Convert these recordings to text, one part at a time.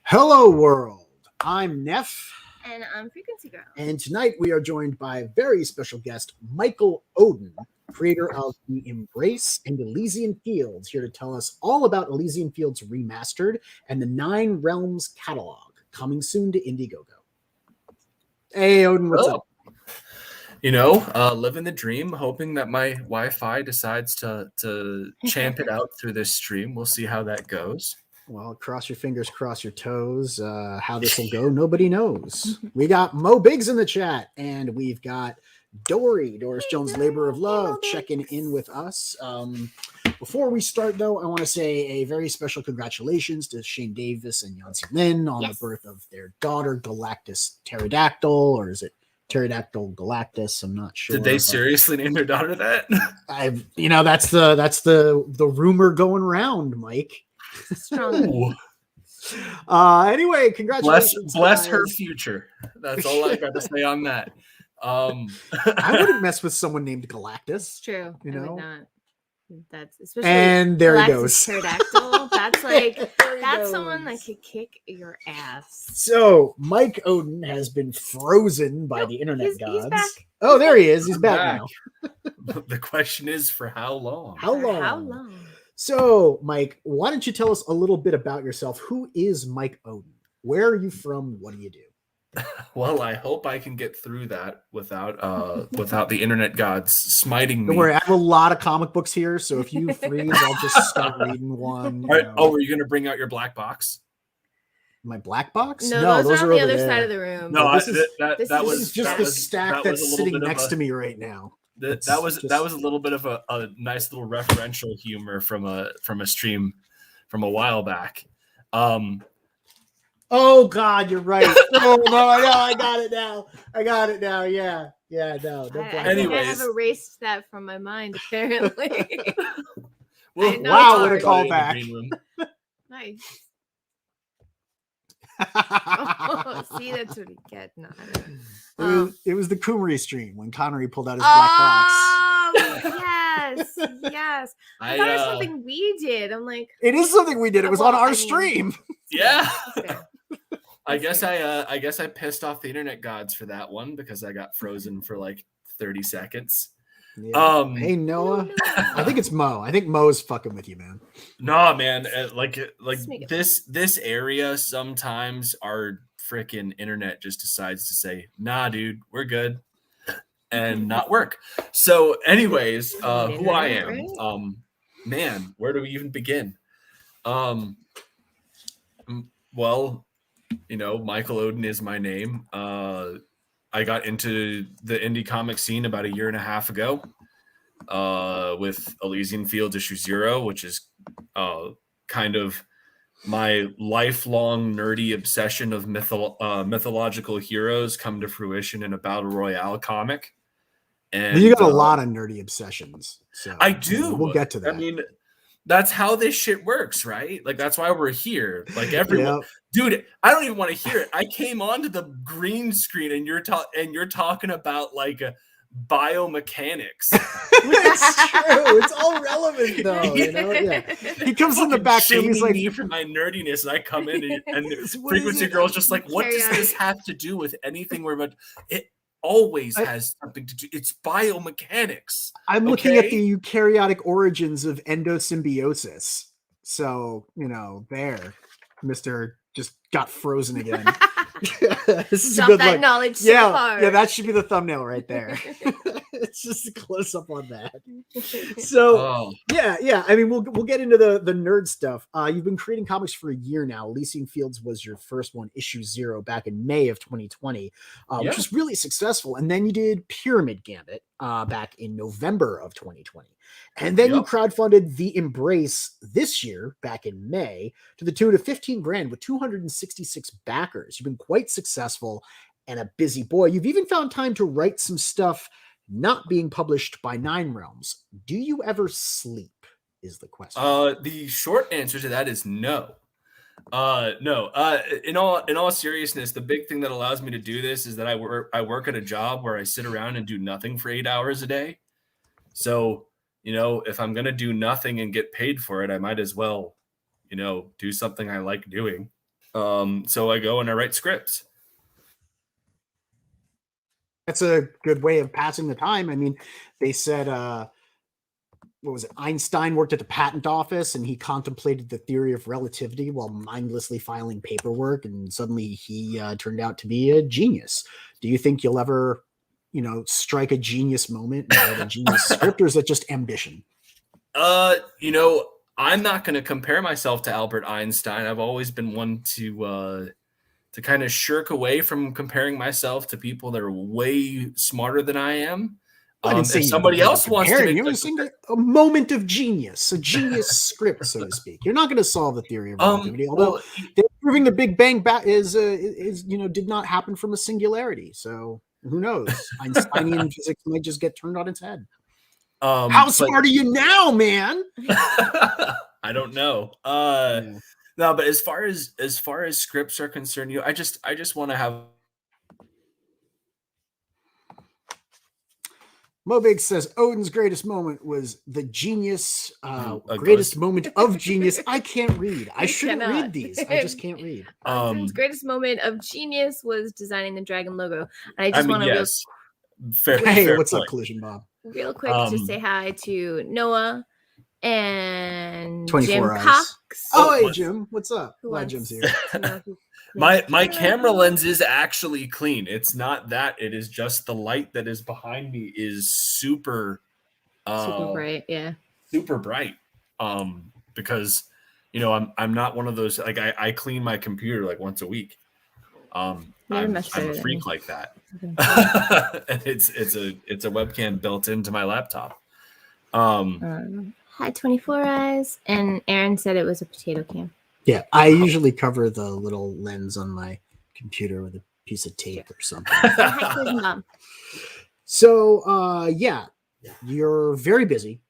Hello, world. I'm Neff. And I'm Frequency Girl. And tonight we are joined by a very special guest, Michael Oden, creator of the Embrace and Elysian Fields, here to tell us all about Elysian Fields Remastered and the 9 Realms catalog, coming soon to Indiegogo. Hey, Oden, what's up? You know, living the dream, hoping that my Wi-Fi decides to champ it out through this stream. We'll see how that goes. Well, cross your fingers, cross your toes. How this will go, nobody knows. We got Mo Biggs in the chat, and we've got Doris Jones, Labor of Love, checking in with us. Before we start, though, I want to say a very special congratulations to Shane Davis and Yancy Lin on the birth of their daughter, Galactus Pterodactyl, or is it Pterodactyl Galactus? I'm not sure. Did they seriously name their daughter that? That's the rumor going around, Mike. Strong. Anyway, congratulations. Bless her future. That's all I got to say on that. I wouldn't mess with someone named Galactus. True. You know? I would not. That's especially and there Galactus he goes. Pterodactyl. That's like that's someone that could kick your ass. So Mike Oden has been frozen by the internet gods. He's back. Oh, there he is. He's back now. The question is, for how long? How long? How long? So, Mike, why don't you tell us a little bit about yourself? Who is Mike Oden? Where are you from? What do you do? Well, I hope I can get through that without the internet gods smiting me. Don't worry, I have a lot of comic books here, so if you freeze, I'll just start reading one. Right. Oh, are you going to bring out your black box? My black box? No, those are on the other side of the room. No, this is just the stack that's sitting next to me right now. That was a little bit of a nice little referential humor from a stream from a while back. Oh God, you're right. Oh no, I got it now. Yeah. No. Anyways, I have erased that from my mind. Apparently. Wow, what a callback! Nice. Oh, see, that's what he get. It was the Kumari stream when Connery pulled out his black box. Oh, yes. I thought it was something we did. I'm like, it is something we did. It was on our stream. Yeah. I guess I pissed off the internet gods for that one because I got frozen for like 30 seconds. Yeah. Hey Noah, I think it's Mo. I think Mo's fucking with you, man. Nah, man. Like this area, sometimes our freaking internet just decides to say, "Nah, dude, we're good," and not work. So, anyways, who I am, man, where do we even begin? Well, you know, Michael Oden is my name. I got into the indie comic scene about 1.5 years ago with Elysian Fields issue 0, which is kind of my lifelong nerdy obsession of mythological heroes come to fruition in a battle royale comic. And you got a lot of nerdy obsessions. So I do. We'll get to that. I mean, that's how this shit works, right? Like, that's why we're here. Like, everyone, dude, I don't even want to hear it. I came onto the green screen and you're talking about like biomechanics. It's true. It's all relevant though. You know? Yeah. He comes in the back room. He's like, me for my nerdiness, and I come in and Frequency Girl's just like, what does this have to do with anything we're about? It always has something to do. It's biomechanics. I'm looking at the eukaryotic origins of endosymbiosis. So, you know, there, Mr. just got frozen again. This is a good knowledge. Yeah, that should be the thumbnail right there. It's just a close up on that. So yeah. I mean, we'll get into the nerd stuff. You've been creating comics for a year now. Elysian Fields was your first one, issue 0, back in May of 2020, which was really successful. And then you did Pyramid Gambit back in November of 2020. And then you crowdfunded The Embrace this year, back in May, to the tune of $15,000 with 266 backers. You've been quite successful and a busy boy. You've even found time to write some stuff not being published by Nine Realms. Do you ever sleep, is the question. The short answer to that is no. No. In all seriousness, the big thing that allows me to do this is that I work at a job where I sit around and do nothing for 8 hours a day. So, if I'm going to do nothing and get paid for it, I might as well, do something I like doing. So I go and I write scripts. That's a good way of passing the time. I mean, they said, what was it? Einstein worked at the patent office and he contemplated the theory of relativity while mindlessly filing paperwork, and suddenly he turned out to be a genius. Do you think you'll ever, strike a genius moment and write a genius script, or is it just ambition? I'm not going to compare myself to Albert Einstein. I've always been one to kind of shirk away from comparing myself to people that are way smarter than I am. If somebody else wants to make a moment of genius, a genius script, so to speak. You're not going to solve the theory of relativity, although they're proving the Big Bang did not happen from a singularity. So who knows? Einsteinian physics might just get turned on its head. How smart are you now, man? I don't know. No, but as far as scripts are concerned, I just want to have. Mobig says Odin's greatest moment was the genius, greatest moment of genius. I can't read. I shouldn't read these. I just can't read. Odin's greatest moment of genius was designing the dragon logo. I just want to fair what's up, Collision Bob? Real quick, just say hi to Noah and 24 Jim Eyes. Cox. Oh, hey Jim, what's up? Glad Jim's here. My camera lens is actually clean. It's not that. It is just the light that is behind me is super bright. Yeah. Super bright. Because I'm not one of those, like I clean my computer like once a week. I'm a freak like that. And it's a webcam built into my laptop. Hi 24 Eyes, and Aaron said it was a potato can. Yeah, I usually cover the little lens on my computer with a piece of tape or something. So, you're very busy,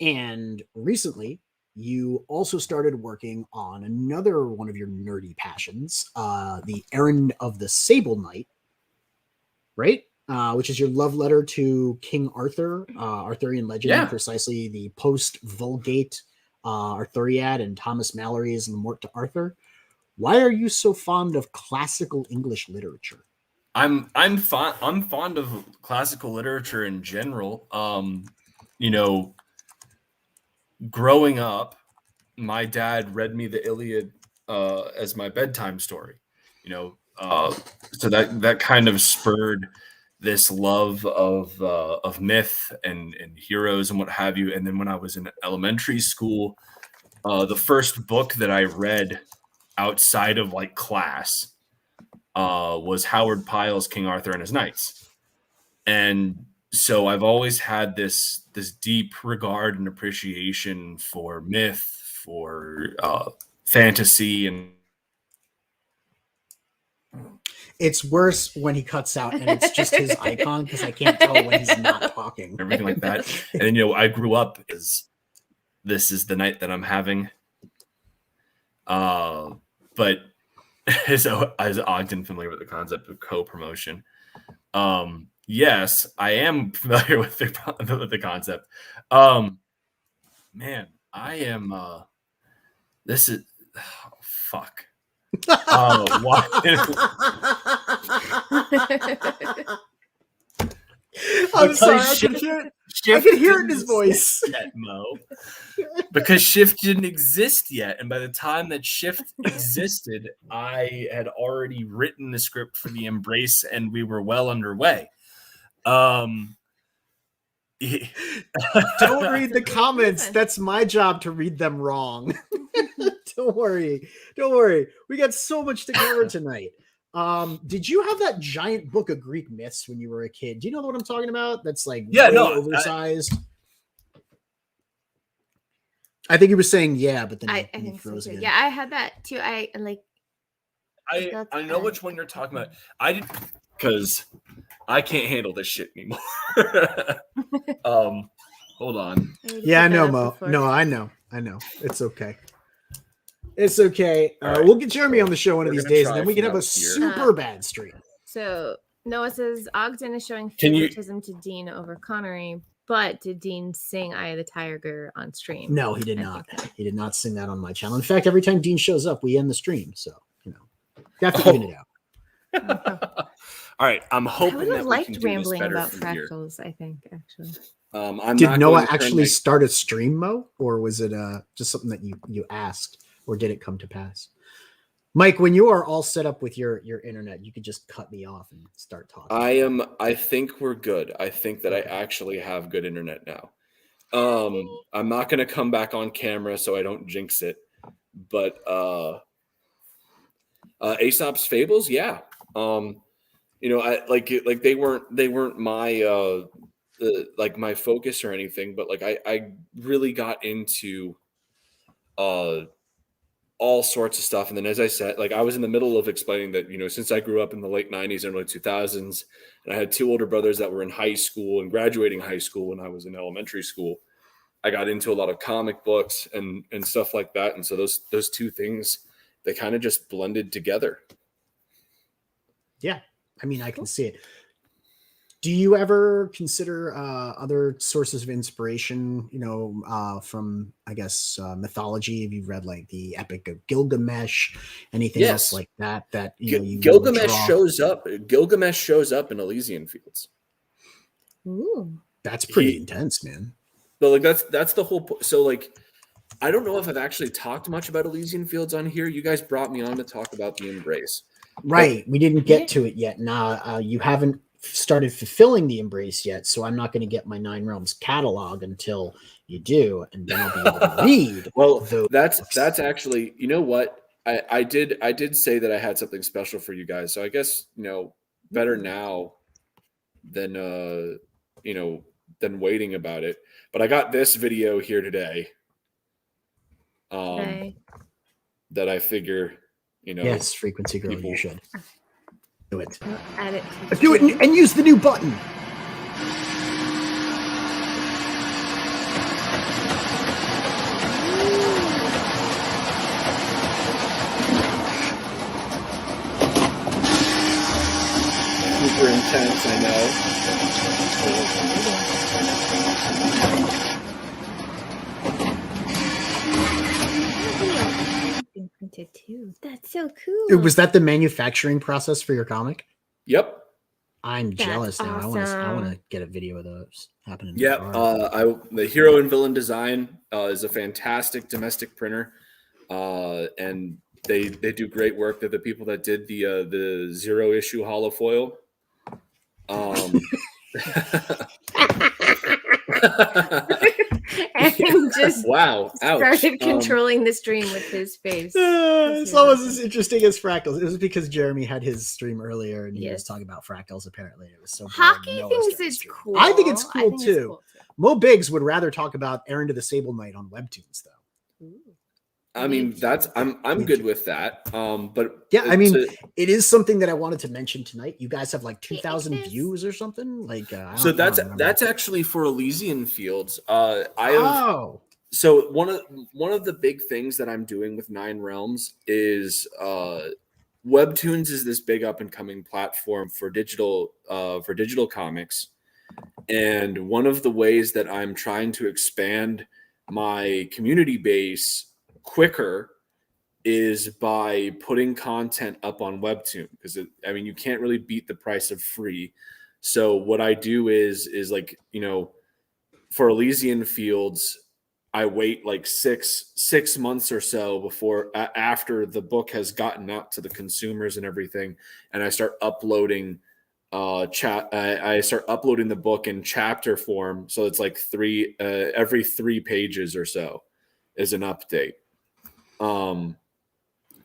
and recently you also started working on another one of your nerdy passions, the Errand of the Sable Knight, right? Which is your love letter to King Arthur, Arthurian legend, precisely the post-Vulgate Arthuriad and Thomas Mallory's Le Morte d'Arthur. Why are you so fond of classical English literature? I'm fond of classical literature in general. Growing up, my dad read me the Iliad as my bedtime story. So that kind of spurred this love of myth and heroes and what have you. And then when I was in elementary school, the first book that I read outside of like class was Howard Pyle's King Arthur and His Knights. And so I've always had this deep regard and appreciation for myth, for fantasy, and it's worse when he cuts out and it's just his icon because I can't tell when he's not talking. Everything like that. And then, I grew up as this is the night that I'm having. But as Ogden familiar with the concept of co-promotion. Yes, I am familiar with the concept. Man, I am this is fuck. Why? I'm sorry, I can hear it in his voice. Yet, Mo. Because Shift didn't exist yet, and by the time that Shift existed, I had already written the script for The Embrace, and we were well underway. Don't read the That's a comments. reason. That's my job to read them wrong. Don't worry. We got so much to cover tonight. Did you have that giant book of Greek myths when you were a kid? Do you know what I'm talking about? That's like way oversized. I think he was saying yeah, but then I he think so froze too. again. Yeah, I had that too. I know which one you're talking about. I did, because I can't handle this shit anymore. Hold on. Yeah, I know, Mo. No, I know. It's okay. It's okay. Right. We'll get Jeremy on the show one of these days, and then we can have a super bad stream. So Noah says Ogden is showing favoritism to Dean over Connery, but did Dean sing "Eye of the Tiger" on stream? No, he did not. He did not sing that on my channel. In fact, every time Dean shows up, we end the stream. So you have to even it out. All right, I'm hoping I would have that liked we can do rambling this better about from fractals. Here. I think actually. Did Noah actually start a stream, Mo, or was it just something that you asked, or did it come to pass? Mike, when you are all set up with your internet, you could just cut me off and start talking. I think we're good. I think that I actually have good internet now. I'm not going to come back on camera so I don't jinx it, but Aesop's Fables, yeah. I like they weren't my like my focus or anything, but like I really got into all sorts of stuff. And then, as I said, like I was in the middle of explaining that, since I grew up in the late 90s and early 2000s, and I had two older brothers that were in high school and graduating high school when I was in elementary school, I got into a lot of comic books and stuff like that. And so those two things, they kind of just blended together. Yeah. I mean, I can see it. Do you ever consider other sources of inspiration, from, I guess, mythology? Have you read like the Epic of Gilgamesh, anything else like that? Gilgamesh shows up. Gilgamesh shows up in Elysian Fields. Ooh, that's pretty intense, man. So like that's the whole point. So like, I don't know if I've actually talked much about Elysian Fields on here. You guys brought me on to talk about the Embrace. Right. We didn't get to it yet. Now you haven't started fulfilling the Embrace yet, so I'm not going to get my Nine Realms catalog until you do, and then I'll be able to read. Well, that's actually, you know what? I did say that I had something special for you guys. So I guess, better now than than waiting about it. But I got this video here today. That I figure, yes, Frequency Girl, you should do it. Add it. Do it and use the new button. Super intense, I know. Printed too. That's so cool. Was that the manufacturing process for your comic? Yep. I'm jealous now. Awesome. I want to get a video of those happening. Yep. The Hero and Villain Design is a fantastic domestic printer, and they do great work. They're the people that did the 0-issue holofoil. And just wow, started controlling the stream with his face. It's almost as interesting as Fractals. It was because Jeremy had his stream earlier and he was talking about Fractals. Apparently, it was so. Hockey thinks it's cool. I think it's cool too. Mo Biggs would rather talk about Errand of the Sable Knight on Webtoons, though. Ooh. I mean, I'm good with that. But yeah, I mean, it is something that I wanted to mention tonight. You guys have like 2,000 views or something. Like, so that's actually for Elysian Fields. So one of the big things that I'm doing with Nine Realms is Webtoons is this big up and coming platform for digital comics, and one of the ways that I'm trying to expand my community base quicker is by putting content up on Webtoon, because you can't really beat the price of free. So what I do is like, for Elysian Fields, I wait like six months or so before after the book has gotten out to the consumers and everything, and I start uploading I start uploading the book in chapter form, so it's like every 3 pages or so is an update. And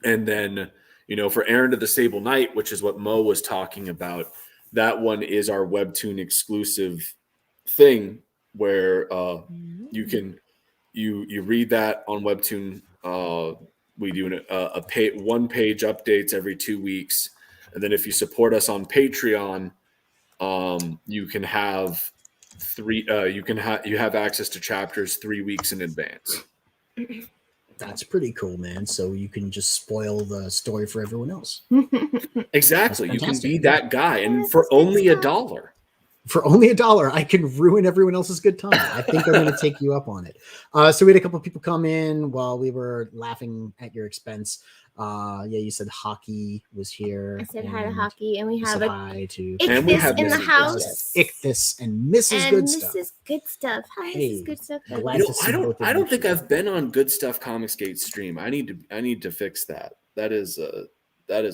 then, for Errand of the Sable Knight, which is what Mo was talking about, that one is our Webtoon exclusive thing where you can you read that on Webtoon. We do one page updates every 2 weeks, and then if you support us on Patreon, you can have you have access to chapters 3 weeks in advance. That's pretty cool, man. So you can just spoil the story for everyone else. Exactly. You can be that guy, and for only $1. For only $1, I can ruin everyone else's good time. I think I'm going to take you up on it. So we had a couple of people come in while we were laughing at your expense. You said Hockey was here. I said hi to Hockey, and we have hi to Ichthys in the house. Ichthys and Mrs. Good Stuff. Mrs. Good Stuff. Hi, Mrs. Good Stuff. I don't think I've been on Good Stuff Comicsgate stream. I need to fix that. That is a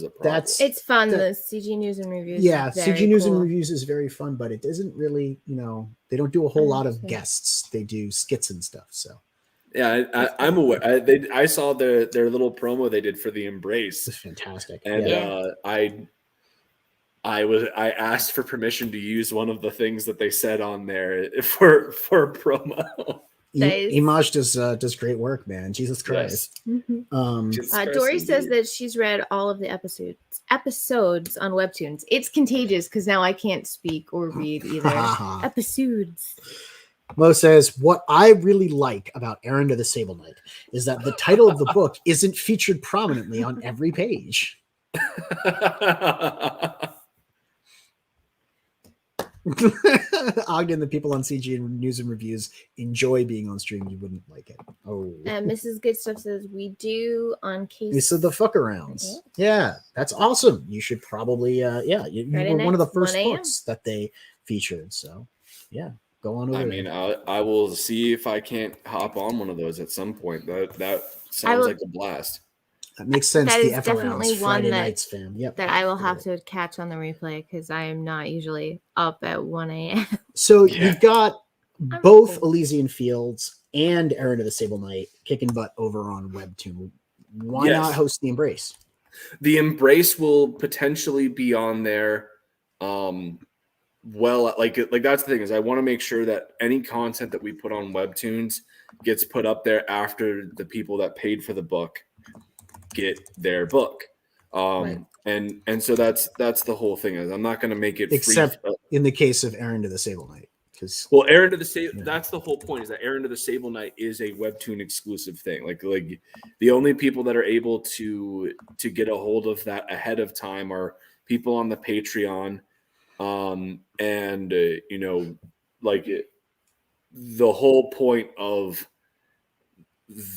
problem. It's fun. The CG News and Reviews. Yeah, CG News and Reviews is very fun, but it doesn't really, they don't do a whole lot of guests. They do skits and stuff. So yeah, I'm aware. I saw their little promo they did for the Embrace. It's fantastic. And I asked for permission to use one of the things that they said on there for promo. Image does great work, man. Jesus Christ. Yes. Mm-hmm. Dory says that she's read all of the episodes on Webtoons. It's contagious because now I can't speak or read either. Episodes. Mo says, what I really like about Errand of the Sable Knight is that the title of the book isn't featured prominently on every page. Ogden, the people on CG News and Reviews enjoy being on stream. You wouldn't like it. Oh. Mrs. Good Stuff says we do on case. These are the fuck arounds. Yeah, that's awesome. You should probably you were one of the first books that they featured. So yeah, go on over. I mean, I will see if I can't hop on one of those at some point. That sounds like a blast. That makes sense. That the is F definitely Arounds, one Friday nights, fam. Yep. That I will have to catch on the replay because I am not usually up at 1 a.m. So you've got both Elysian Fields and Errand of the Sable Knight kicking butt over on Webtoon. Why not host the Embrace? The Embrace will potentially be on there. Like that's the thing is I want to make sure that any content that we put on Webtoons gets put up there after the people that paid for the book get their book. And so that's the whole thing is I'm not going to make it except free. In the case of Errand of the Sable Knight, because Errand of the Sable that's the whole point is that Errand of the Sable Knight is a Webtoon exclusive thing. Like the only people that are able to get a hold of that ahead of time are people on the Patreon, the whole point of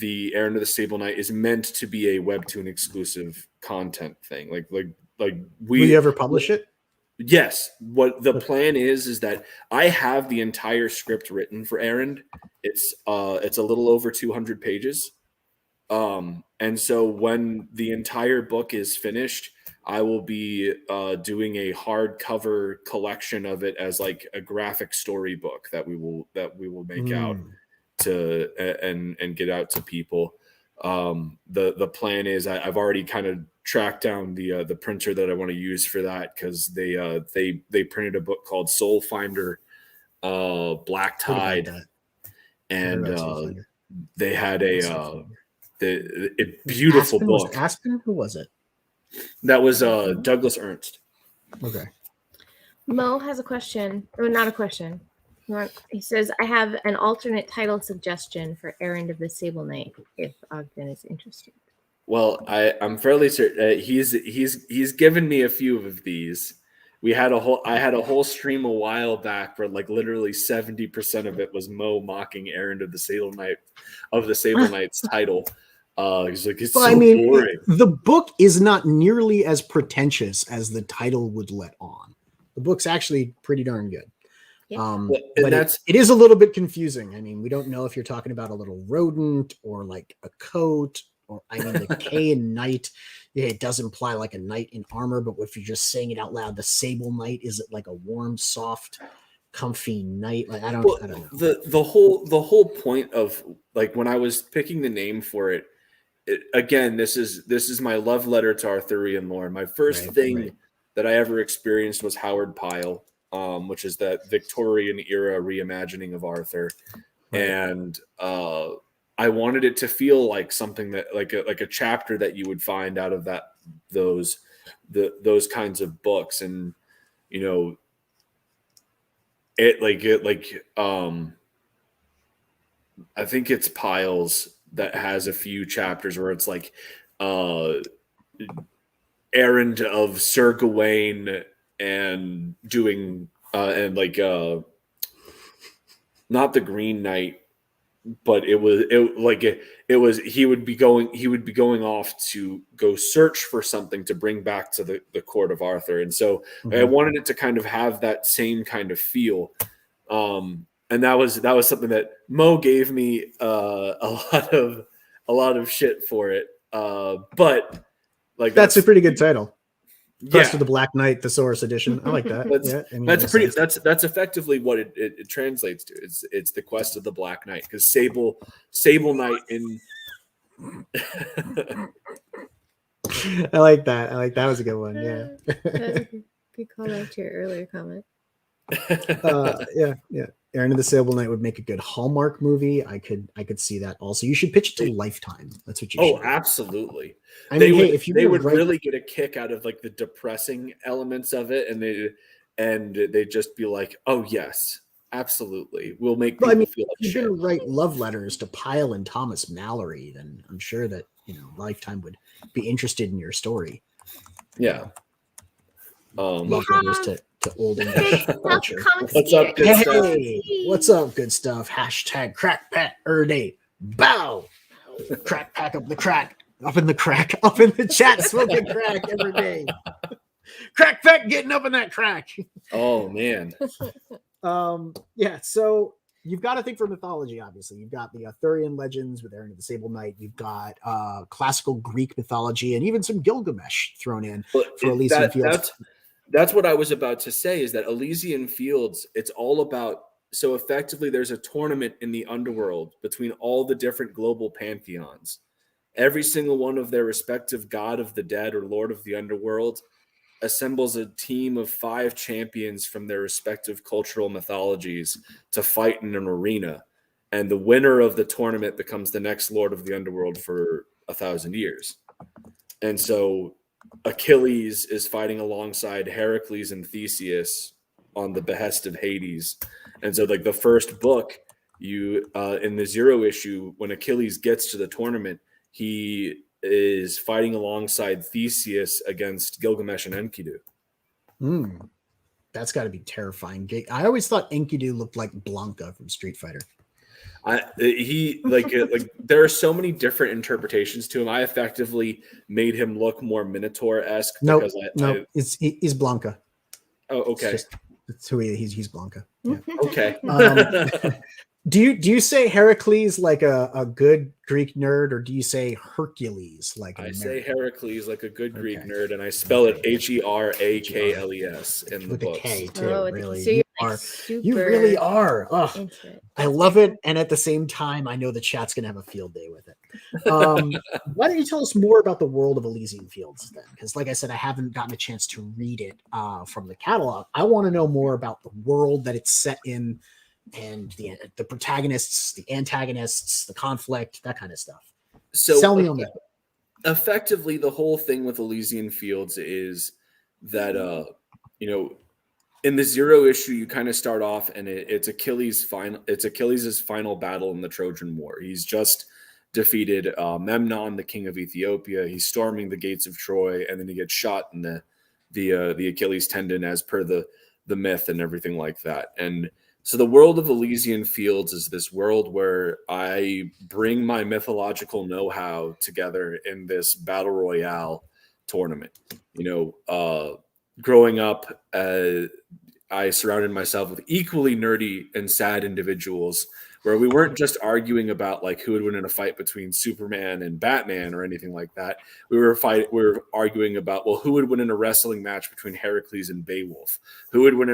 the Errand of the Sable Knight is meant to be a Webtoon exclusive content thing. Will you ever publish it? Yes. What the plan is that I have the entire script written for Errand. It's a little over 200 pages. And so when the entire book is finished, I will be doing a hardcover collection of it as like a graphic storybook that we will make out to and get out to people. The plan is I've already kind of tracked down the printer that I want to use for that because they printed a book called Soul Finder Black Tide, and they had a beautiful book. Aspen? Who was it? That was Douglas Ernst. Okay. Mo has a question, or not a question. He says, I have an alternate title suggestion for Errand of the Sable Knight if Ogden is interested. Well, I'm fairly certain he's given me a few of these. I had a whole stream a while back where like literally 70% of it was Mo mocking Errand of the Sable Knight's title. He's like, it's boring. The book is not nearly as pretentious as the title would let on. The book's actually pretty darn good. Yeah. But it is a little bit confusing. I mean, we don't know if you're talking about a little rodent or like a coat or I mean, the K in knight, yeah, it does imply like a knight in armor, but if you're just saying it out loud, the sable knight, is it like a warm, soft, comfy knight? Like I don't know. The whole point of like when I was picking the name for it, again, this is my love letter to Arthurian lore. My first thing that I ever experienced was Howard Pyle, which is that Victorian era reimagining of Arthur, and I wanted it to feel like something that like a chapter that you would find out of those kinds of books, and you know, I think it's Pyle's that has a few chapters where it's like errand of Sir Gawain and doing and like not the Green Knight, but it was he would be going off to go search for something to bring back to the court of Arthur. And so I wanted it to kind of have that same kind of feel. And that was something that Mo gave me a lot of shit for it. But like that's a pretty good title. Quest of the the Black Knight, Thesaurus edition. I like that. That's effectively what it translates to. It's the Quest of the Black Knight, because Sable Knight in. I like that. That was a good one. Yeah. Good callback to your earlier comment. Yeah. Errand of the Sable Knight would make a good Hallmark movie. I could see that also. You should pitch it to Lifetime. That's what you should. Oh, absolutely. They would really get a kick out of like the depressing elements of it, and they'd just be like, "Oh yes, absolutely, we'll make people feel like if shit." you're gonna write love letters to Pyle and Thomas Mallory, then I'm sure that Lifetime would be interested in your story. Yeah. Love letters to old English culture. What's up, good stuff? What's up, good stuff? Hashtag crack pat day. Bow. Crack pack up the crack. Up in the chat, smoking crack every day. Crack pack getting up in that crack. Oh man. Yeah, so you've got to think for mythology, obviously. You've got the Arthurian legends with Errand of the Sable Knight. You've got classical Greek mythology and even some Gilgamesh thrown in for Elysian Fields. That's what I was about to say, is that Elysian Fields, it's all about, so effectively there's a tournament in the underworld between all the different global pantheons. Every single one of their respective god of the dead or lord of the underworld assembles a team of 5 champions from their respective cultural mythologies to fight in an arena. And the winner of the tournament becomes the next lord of the underworld for 1,000 years. And so Achilles is fighting alongside Heracles and Theseus on the behest of Hades. And so like the first book, you in the 0 issue, when Achilles gets to the tournament, he is fighting alongside Theseus against Gilgamesh and Enkidu. That's got to be terrifying. I always thought Enkidu looked like Blanca from Street Fighter. There are so many different interpretations to him. I effectively made him look more Minotaur-esque. He's Blanca. Oh, okay. That's who he's Blanca. Yeah. Okay. Do you say Heracles like a good Greek nerd, or do you say Hercules like an American? Say Heracles like a good Greek nerd, and I spell it Herakles in the with books. A K too. Really, So you really are. Oh, into I love it, and at the same time, I know the chat's gonna have a field day with it. Why don't you tell us more about the world of Elysian Fields then? Because, like I said, I haven't gotten a chance to read it from the catalog. I want to know more about the world that it's set in, and the protagonists, the antagonists, the conflict, that kind of stuff. So sell me on that. Effectively, the whole thing with Elysian Fields is that in the 0 issue, you kind of start off, and it's Achilles' final battle in the Trojan War. He's just defeated Memnon, the king of Ethiopia. He's storming the gates of Troy, and then he gets shot in the Achilles tendon, as per the myth and everything like that. And so the world of Elysian Fields is this world where I bring my mythological know-how together in this battle royale tournament. Growing up, I surrounded myself with equally nerdy and sad individuals where we weren't just arguing about like who would win in a fight between Superman and Batman or anything like that. We were arguing about, well, who would win in a wrestling match between Heracles and Beowulf? Who would win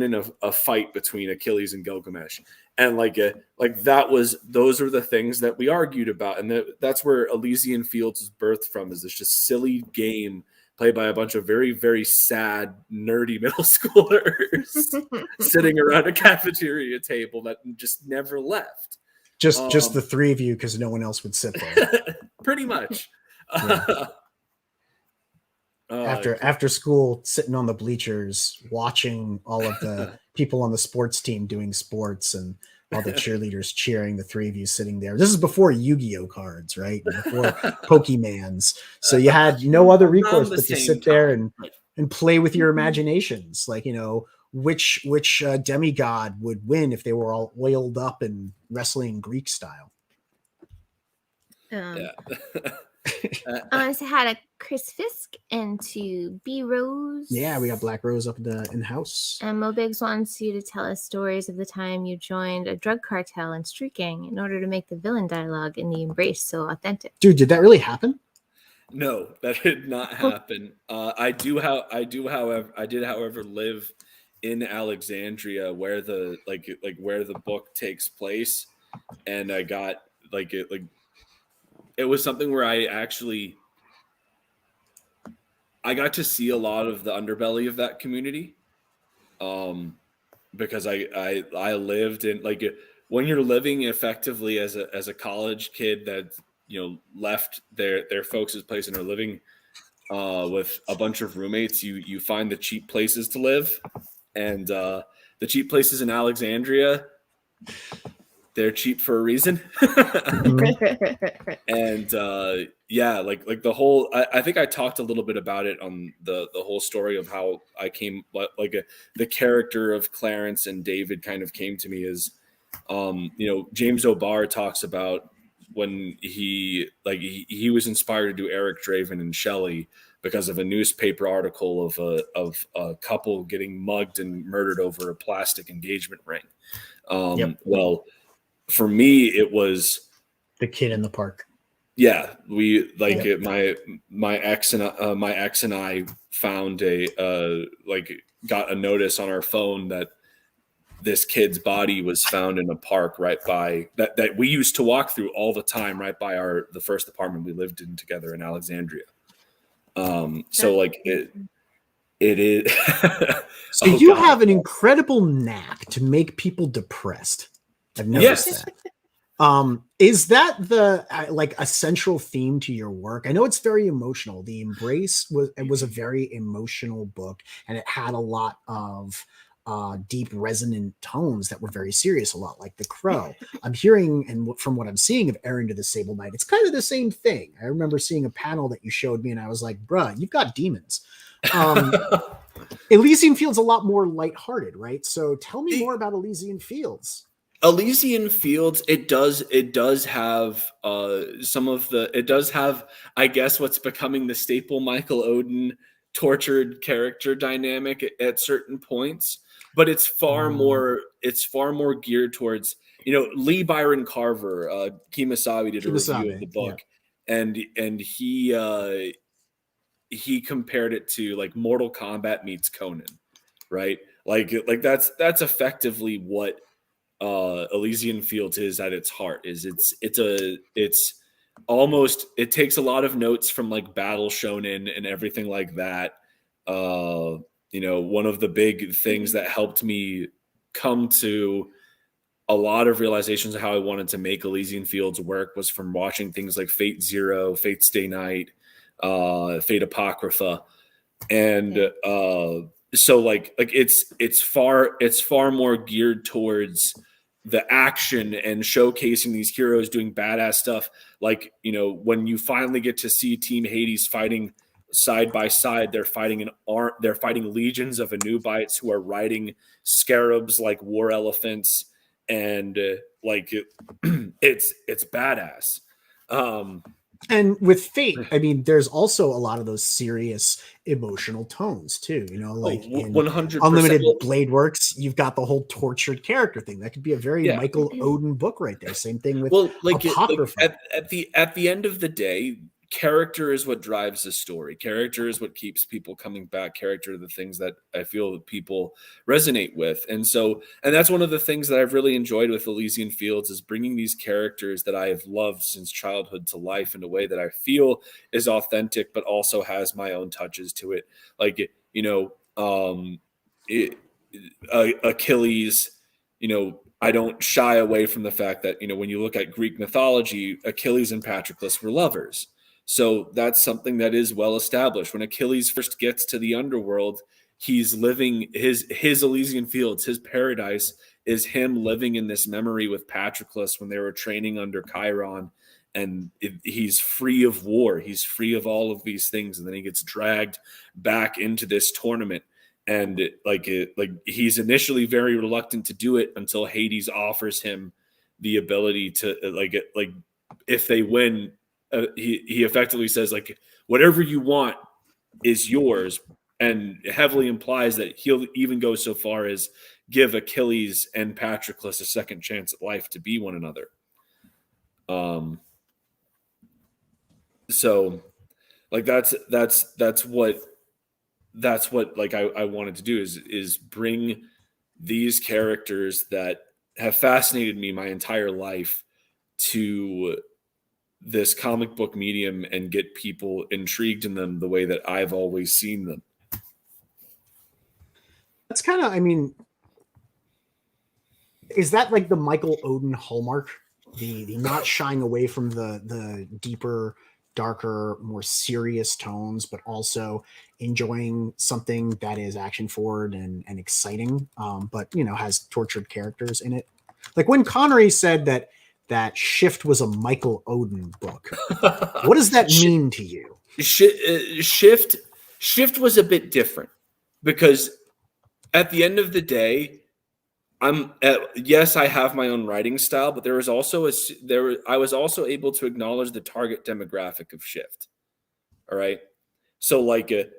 in a fight between Achilles and Gilgamesh? And those are the things that we argued about, and that's where Elysian Fields is birthed from. Is this just silly game played by a bunch of very, very sad, nerdy middle schoolers sitting around a cafeteria table that just never left. Just the three of you, because no one else would sit there. Pretty much. Yeah. After school, sitting on the bleachers, watching all of the people on the sports team doing sports and all the cheerleaders cheering, the three of you sitting there. This is before Yu-Gi-Oh cards, right? Before Pokemans. So you had no other recourse but to sit there and play with your imaginations. Like, which demigod would win if they were all oiled up and wrestling Greek style. I had a Chris Fisk and to B Rose. Yeah, we got Black Rose up in the house. And Mo Biggs wants you to tell us stories of the time you joined a drug cartel and street gang in order to make the villain dialogue in The Embrace so authentic. Dude, did that really happen? No, that did not happen. I did, however, live in Alexandria where the where the book takes place, and I got it was something where I got to see a lot of the underbelly of that community, because I lived in, when you're living effectively as a college kid that left their folks' place and are living with a bunch of roommates, you find the cheap places to live, and the cheap places in Alexandria, they're cheap for a reason. And the whole, I think I talked a little bit about it on the whole story of how I came, the character of Clarence and David kind of came to me as, James O'Barr talks about when he was inspired to do Eric Draven and Shelley because of a newspaper article of a couple getting mugged and murdered over a plastic engagement ring. Well, for me, it was the kid in the park. Yeah, we my ex and I found got a notice on our phone that this kid's body was found in a park right by that we used to walk through all the time, right by the first apartment we lived in together in Alexandria. It is. So you have an incredible knack to make people depressed. I've noticed that. Is that the a central theme to your work? I know it's very emotional. The Embrace was a very emotional book, and it had a lot of deep resonant tones that were very serious, a lot like The Crow. I'm hearing, and from what I'm seeing of Errand of the Sable Knight, it's kind of the same thing. I remember seeing a panel that you showed me, and I was like, bruh, you've got demons. Elysian Fields a lot more lighthearted, right? So tell me more about Elysian Fields. Elysian Fields, it does have I guess what's becoming the staple Michael Oden tortured character dynamic at certain points, but it's far more geared towards, Lee Byron Carver, Kimasabi did a review of the book, and he compared it to like Mortal Kombat meets Conan, right? Like that's effectively what Elysian Fields is at its heart. It takes a lot of notes from like Battle Shonen and everything like that. One of the big things that helped me come to a lot of realizations of how I wanted to make Elysian Fields work was from watching things like Fate Zero, Fate Stay Night, Fate Apocrypha, and it's far more geared towards the action and showcasing these heroes doing badass stuff. Like, when you finally get to see Team Hades fighting side by side, they're fighting legions of Anubites who are riding scarabs like war elephants, and it's badass. And with Fate, I mean, there's also a lot of those serious emotional tones too. Like in 100%. Unlimited Blade Works, you've got the whole tortured character thing. That could be a very Michael Oden book right there. Same thing with Apocrypha. At the end of the day, character is what drives the story. Character is what keeps people coming back. Character are the things that I feel that people resonate with. And that's one of the things that I've really enjoyed with Elysian Fields is bringing these characters that I have loved since childhood to life in a way that I feel is authentic, but also has my own touches to it. Like, Achilles, I don't shy away from the fact that, when you look at Greek mythology, Achilles and Patroclus were lovers. So that's something that is well established. When Achilles first gets to the underworld, he's living his Elysian Fields, his paradise is him living in this memory with Patroclus when they were training under Chiron. And he's free of war. He's free of all of these things. And then he gets dragged back into this tournament. And he's initially very reluctant to do it until Hades offers him the ability to if they win, he effectively says whatever you want is yours, and heavily implies that he'll even go so far as give Achilles and Patroclus a second chance at life to be one another. So that's what I wanted to do is bring these characters that have fascinated me my entire life to this comic book medium and get people intrigued in them the way that I've always seen them. That's kind of, is that like the Michael Oden hallmark? The not shying away from the deeper, darker, more serious tones, but also enjoying something that is action forward and exciting, but has tortured characters in it. Like when Connery said that Shift was a Michael Oden book, what does that mean to you? Shift was a bit different because at the end of the day, yes, I have my own writing style, but I was also able to acknowledge the target demographic of Shift. All right. So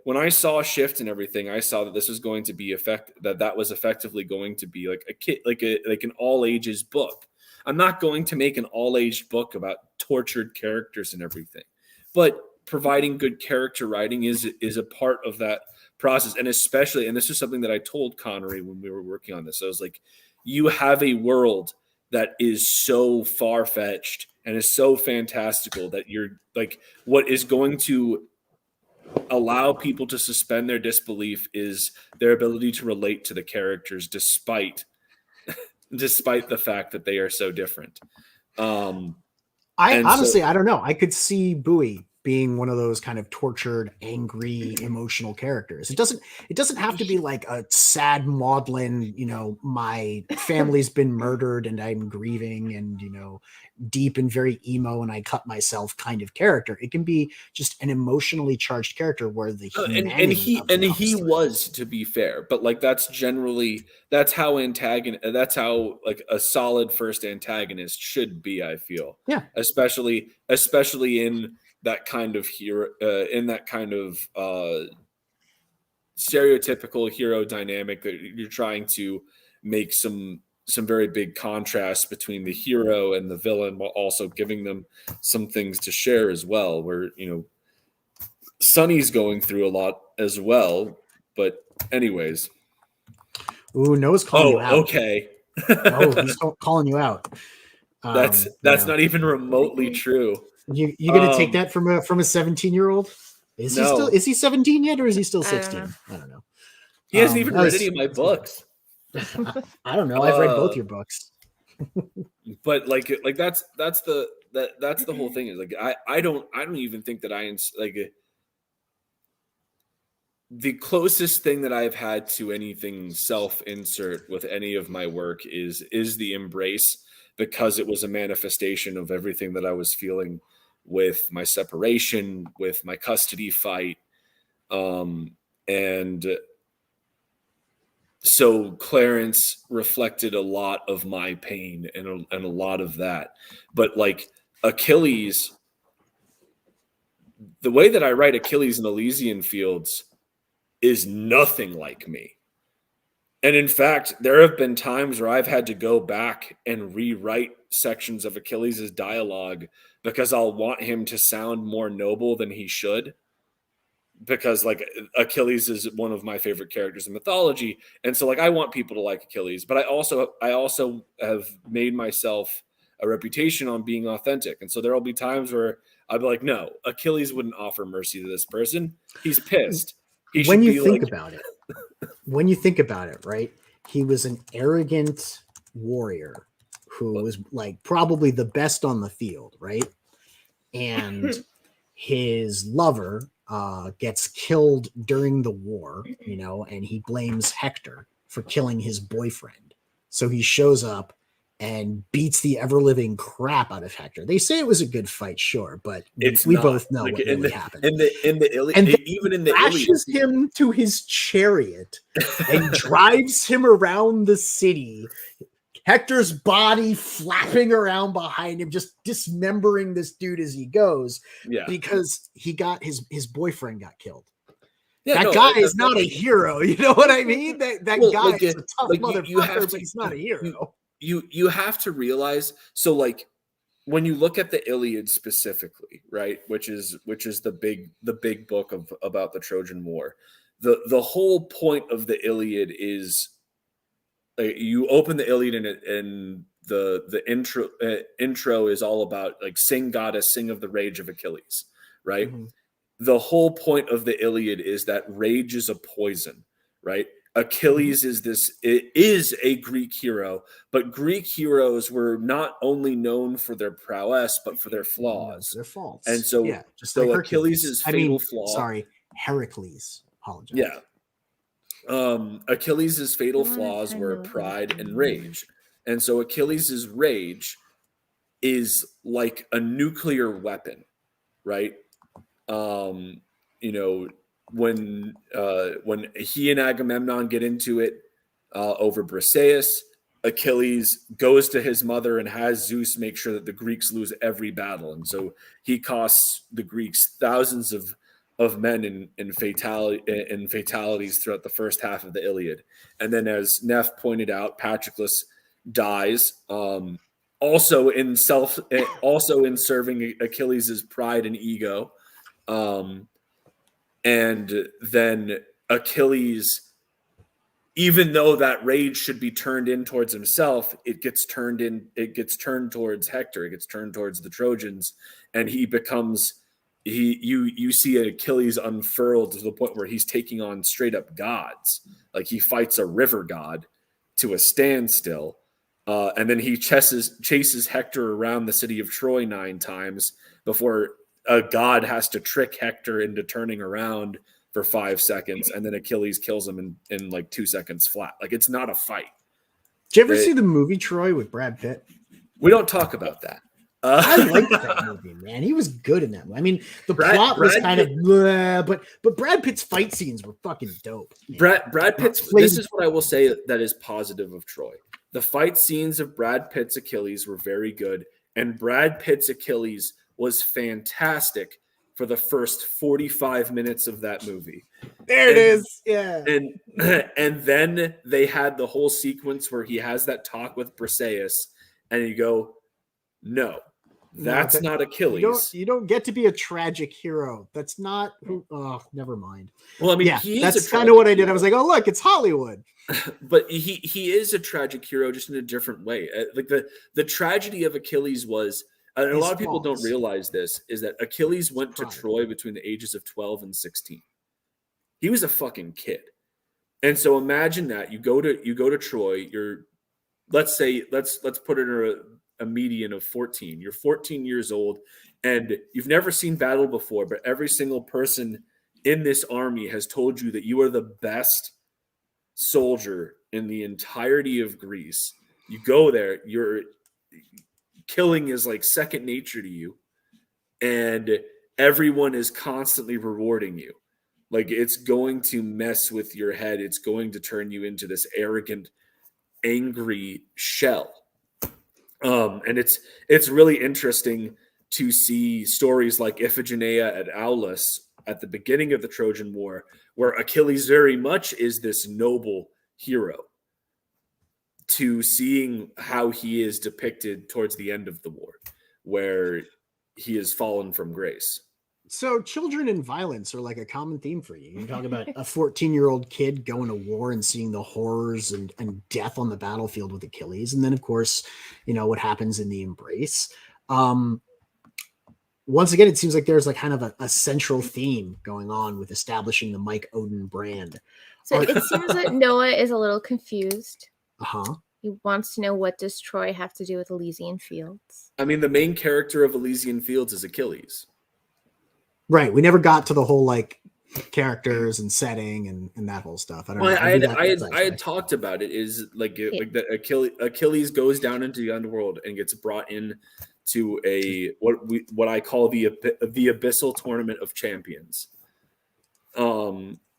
when I saw Shift and everything, I saw that this was going to be that was effectively going to be like a kid, like an all ages book. I'm not going to make an all aged book about tortured characters and everything, but providing good character writing is a part of that process. And especially, and this is something that I told Connery when we were working on this, I was like, you have a world that is so far-fetched and is so fantastical that you're like, what is going to allow people to suspend their disbelief is their ability to relate to the characters despite the fact that they are so different. I don't know. I could see Bowie being one of those kind of tortured, angry, emotional characters. It doesn't have to be like a sad maudlin, my family's been murdered and I'm grieving and, deep and very emo and I cut myself kind of character. It can be just an emotionally charged character where the humanity he was, to be fair, but that's how a solid first antagonist should be, I feel. Yeah. Especially in that kind of hero, stereotypical hero dynamic that you're trying to make some very big contrasts between the hero and the villain, while also giving them some things to share as well, where Sonny's going through a lot as well. But anyways. Ooh, Noah's calling you out. Okay. He's calling you out. That's not even remotely true. You gonna take that from a 17-year-old? Is he 17 yet, or is he still 16? I don't know. He hasn't even read any of my books. I don't know. I've read both your books. But that's the whole thing, is I don't even think that the closest thing that I've had to anything self-insert with any of my work is the embrace, because it was a manifestation of everything that I was feeling with my separation, with my custody fight. And so Clarence reflected a lot of my pain and a lot of that. But Achilles the way that I write Achilles in Elysian Fields is nothing like me. And in fact, there have been times where I've had to go back and rewrite sections of Achilles' dialogue because I'll want him to sound more noble than he should. Because like Achilles is one of my favorite characters in mythology. And so like I want people to like Achilles, but I also have made myself a reputation on being authentic. And so there'll be times where I'll be like, no, Achilles wouldn't offer mercy to this person. He's pissed. He When should you be think like, about it, when you think about it, right? He was an arrogant warrior who was like probably the best on the field, right? And his lover gets killed during the war, you know, and he blames Hector for killing his boyfriend. So he shows up and beats the ever-living crap out of Hector. They say it was a good fight, sure, but it's we not. both know Like, what really happened. In the Iliad, And then even in the crashes Iliad, him to his chariot and drives him around the city. Hector's body flapping around behind him, just dismembering this dude as he goes, yeah, because he got his boyfriend got killed. yeah, That no, guy that's is not a hero. You know what I mean? That Well, guy like, is a tough like, motherfucker, you have but to- he's not a hero. you have to realize. So like when you look at the Iliad specifically, right, which is the big book of about the Trojan War, the whole point of the Iliad is you open the Iliad and the intro is all about like sing goddess, sing of the rage of Achilles, right? Mhm. The whole point of the Iliad is that rage is a poison, right? Achilles is a Greek hero, but Greek heroes were not only known for their prowess but for their flaws. Their faults. And so, yeah, just so like Achilles' Hercules. fatal flaw. Sorry, Heracles. Apologize. Yeah. Achilles' fatal I wanna flaws find were out pride what and it rage. And so Achilles' rage is like a nuclear weapon, right? You know, when he and Agamemnon get into it over Briseis, Achilles goes to his mother and has Zeus make sure that the Greeks lose every battle. And so he costs the Greeks thousands of men in fatalities throughout the first half of the Iliad. And then, as Neff pointed out, Patroclus dies. Also in serving Achilles' pride and ego. And then Achilles, even though that rage should be turned in towards himself, it gets turned towards Hector, it gets turned towards the Trojans, and he becomes you see Achilles unfurled to the point where he's taking on straight up gods. Like he fights a river god to a standstill. And then he chases Hector around the city of Troy 9 times before a god has to trick Hector into turning around for 5 seconds, and then Achilles kills him in like 2 seconds flat. Like it's not a fight. Did you ever see the movie Troy with Brad Pitt? We don't talk about that. I liked that movie, man. He was good in that movie. I mean, the plot was kind of bleh, but Brad Pitt's fight scenes were fucking dope. Brad Pitt's. This is what I will say that is positive of Troy. The fight scenes of Brad Pitt's Achilles were very good, and Brad Pitt's Achilles was fantastic for the first 45 minutes of that movie. There it is. Yeah. And then they had the whole sequence where he has that talk with Briseis, and you go, no, that's not Achilles. You don't get to be a tragic hero. That's not who. Oh, never mind. Well, I mean, yeah, that's kind of what I did. I was like, oh, look, it's Hollywood. But he is a tragic hero, just in a different way. Like the tragedy of Achilles was, and a lot of people don't realize this, is that Achilles went to Troy between the ages of 12 and 16. He was a fucking kid. And so imagine that you go to Troy, let's put it in a median of 14. You're 14 years old and you've never seen battle before, but every single person in this army has told you that you are the best soldier in the entirety of Greece. You go there, your killing is like second nature to you, and everyone is constantly rewarding you. Like it's going to mess with your head. It's going to turn you into this arrogant, angry shell. And it's really interesting to see stories like Iphigenia at Aulis at the beginning of the Trojan War, where Achilles very much is this noble hero, to seeing how he is depicted towards the end of the war, where he has fallen from grace. So children and violence are like a common theme for you. You talk about a 14-year-old kid going to war and seeing the horrors and death on the battlefield with Achilles. And then, of course, what happens in the embrace. Once again, it seems like there's like kind of a central theme going on with establishing the Mike Oden brand. So it seems that Noah is a little confused. Uh-huh. He wants to know, what does Troy have to do with Elysian Fields? I mean, the main character of Elysian Fields is Achilles. Right. We never got to the whole like characters and setting and that whole stuff. I don't know. I had talked about it. Is like that Achilles goes down into the underworld and gets brought in to what I call the Abyssal Tournament of Champions.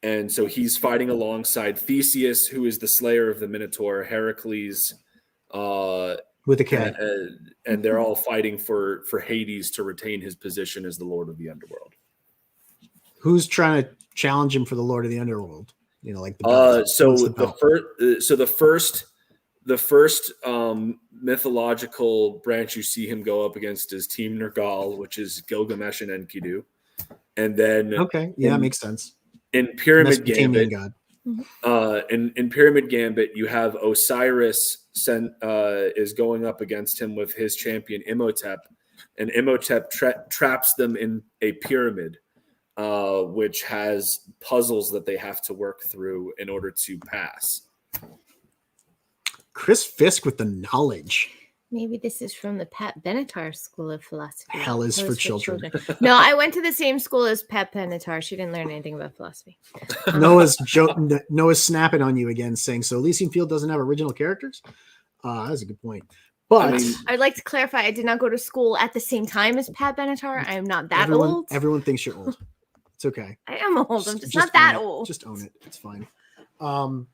And so he's fighting alongside Theseus, who is the slayer of the Minotaur, Heracles, with a K, and they're all fighting for Hades to retain his position as the Lord of the Underworld. Who's trying to challenge him for the Lord of the Underworld? Like the the first mythological branch you see him go up against is Team Nergal, which is Gilgamesh and Enkidu, and then that makes sense. In Pyramid Mesopotamian Gambit, god. in Pyramid Gambit, you have Osiris is going up against him with his champion Imhotep, and Imhotep traps them in a pyramid, which has puzzles that they have to work through in order to pass. Chris Fisk with the knowledge. Maybe this is from the Pat Benatar School of Philosophy. Hell is for children. No, I went to the same school as Pat Benatar. She didn't learn anything about philosophy. Noah's snapping on you again, saying, so Elysian Field doesn't have original characters? That's a good point. But I'd like to clarify, I did not go to school at the same time as Pat Benatar. I am not that old. Everyone thinks you're old. It's okay. I am old. I'm just not that old. Just own it. It's fine. No.